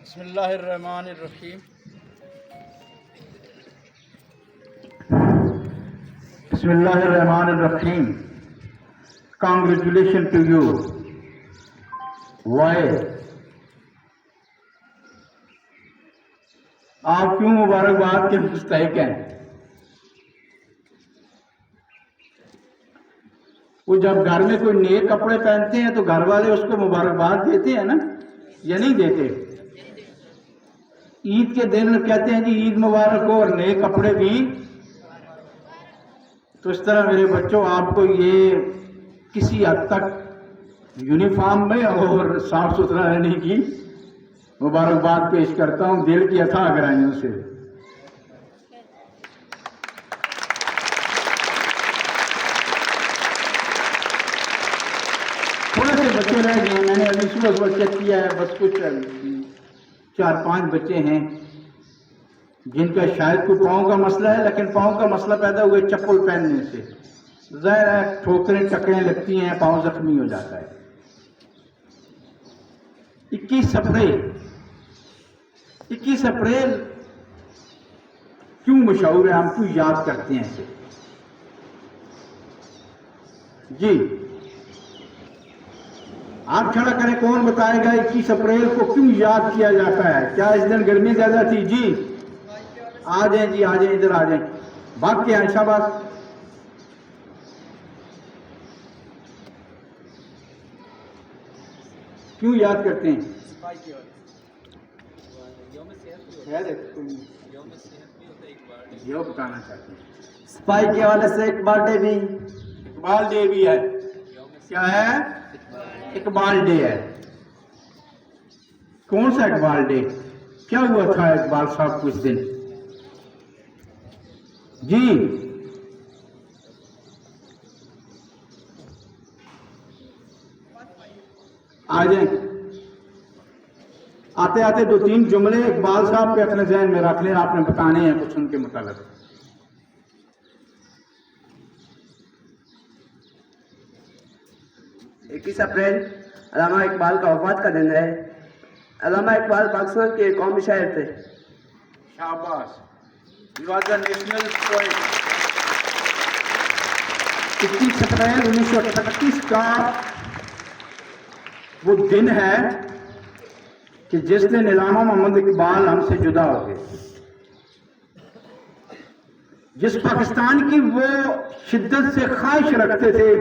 بسم اللہ الرحمن الرحیم. Bismillah ar-Rahman ar-Rahim. Congratulations to you. Why? آپ کیوں مبارکباد کے مستحق ہیں؟ وہ جب گھر میں کوئی نئے کپڑے پہنتے ہیں تو گھر والے اس کو مبارکباد دیتے ہیں نا یا نہیں دیتے؟ عید کے دن کہتے ہیں جی عید مبارک ہو اور نئے کپڑے بھی. تو اس طرح میرے بچوں آپ کو یہ کسی حد تک یونیفارم میں اور صاف ستھرا رہنے کی مبارکباد پیش کرتا ہوں دل کی اتھاہ گہرائیوں سے. تھوڑے سے بچے رہ گئے ہیں، میں نے ابھی صبح چیک کیا ہے، بس کچھ 4-5 بچے ہیں جن کا شاید کوئی پاؤں کا مسئلہ ہے، لیکن پاؤں کا مسئلہ پیدا ہوئے چپل پہننے سے. ظاہر ہے ٹھوکریں ٹکریں لگتی ہیں، پاؤں زخمی ہو جاتا ہے. 21 اپریل کیوں مشہور ہے، ہم کیوں یاد کرتے ہیں اسے؟ جی آپ کھڑا کریں، کون بتائے گا 21 اپریل کو کیوں یاد کیا جاتا ہے؟ کیا اس دن گرمی زیادہ تھی؟ جی آ جائیں جی، آ جائیں، ادھر آ جائیں، بھاگ کے آئیں، شاباش. کیوں یاد کرتے ہیں؟ یہ بتانا چاہتے ہیں صفائی کے حوالے سے اقبال ڈے بھی. اقبال ڈے بھی ہے. کیا ہے؟ اقبال ڈے ہے. کون سا اقبال ڈے؟ کیا ہوا تھا اقبال صاحب کو اس دن؟ جی آ جائیں. آتے آتے 2-3 جملے اقبال صاحب پہ اپنے ذہن میں رکھ لیں، آپ نے بتانے ہیں کچھ ان کے متعلق. 21 اپریل علامہ اقبال کا وفات کا دن ہے. علامہ اقبال پاکستان کے قومی شاعر تھے. شاباش. He was a national poet. 21 April 1938 کا وہ دن ہے کہ جس دن علامہ محمد اقبال ہم سے جدا ہو گئے. جس پاکستان کی وہ شدت سے خواہش رکھتے تھے،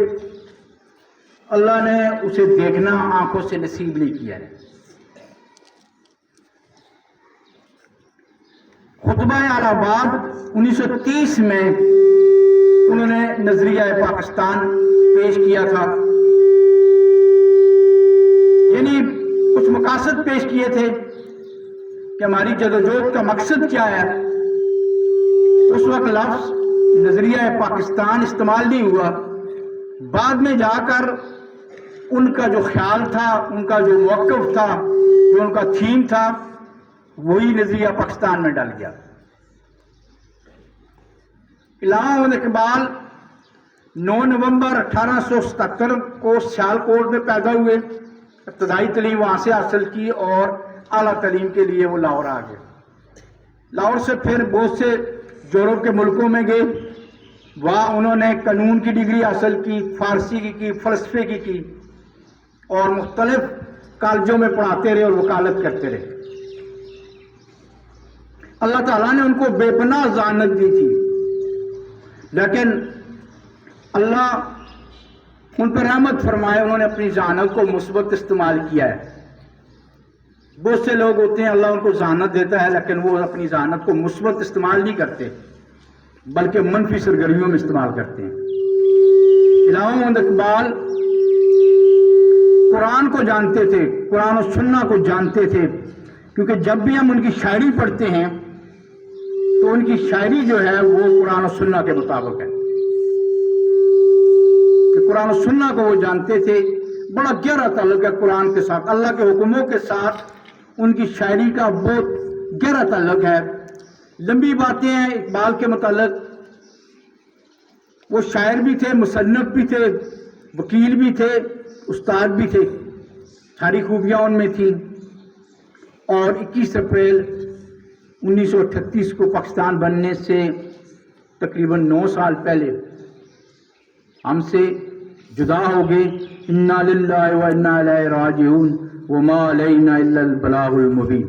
اللہ نے اسے دیکھنا آنکھوں سے نصیب نہیں کیا ہے. خطبہ الہ آباد 1930 میں انہوں نے نظریہ پاکستان پیش کیا تھا، یعنی کچھ مقاصد پیش کیے تھے کہ ہماری جدوجہد کا مقصد کیا ہے. اس وقت لفظ نظریہ پاکستان استعمال نہیں ہوا. بعد میں جا کر ان کا جو خیال تھا، ان کا جو موقف تھا، جو ان کا تھیم تھا، وہی نظریہ پاکستان میں ڈال گیا. علامہ محمد اقبال 9 نومبر 1877 کو سیالکوٹ میں پیدا ہوئے. ابتدائی تعلیم وہاں سے حاصل کی اور اعلیٰ تعلیم کے لیے وہ لاہور آ گئے. لاہور سے پھر بہت سے یورپ کے ملکوں میں گئے. وہاں انہوں نے قانون کی ڈگری حاصل کی، فارسی کی، فلسفے کی اور مختلف کالجوں میں پڑھاتے رہے اور وکالت کرتے رہے. اللہ تعالیٰ نے ان کو بے پناہ ذہانت دی تھی، لیکن اللہ ان پر رحمت فرمائے، انہوں نے اپنی ذہانت کو مثبت استعمال کیا ہے. بہت سے لوگ ہوتے ہیں اللہ ان کو ذہانت دیتا ہے لیکن وہ اپنی ذہانت کو مثبت استعمال نہیں کرتے بلکہ منفی سرگرمیوں میں استعمال کرتے ہیں. علامہ محمد اقبال قرآن کو جانتے تھے، قرآن و سنہ کو جانتے تھے، کیونکہ جب بھی ہم ان کی شاعری پڑھتے ہیں تو ان کی شاعری جو ہے وہ قرآن و سنہ کے مطابق ہے. کہ قرآن و سنہ کو وہ جانتے تھے. بڑا گہرا تعلق ہے قرآن کے ساتھ، اللہ کے حکموں کے ساتھ ان کی شاعری کا بہت گہرا تعلق ہے. لمبی باتیں ہیں اقبال کے متعلق. وہ شاعر بھی تھے، مصنف بھی تھے، وکیل بھی تھے، استاد بھی تھے، ساری خوبیاں ان میں تھیں. اور 21 اپریل 1938 کو پاکستان بننے سے تقریباً 9 سال پہلے ہم سے جدا ہو گئے. انا للہ و انا الیہ راجعون وما علینا الا البلاغ المبین.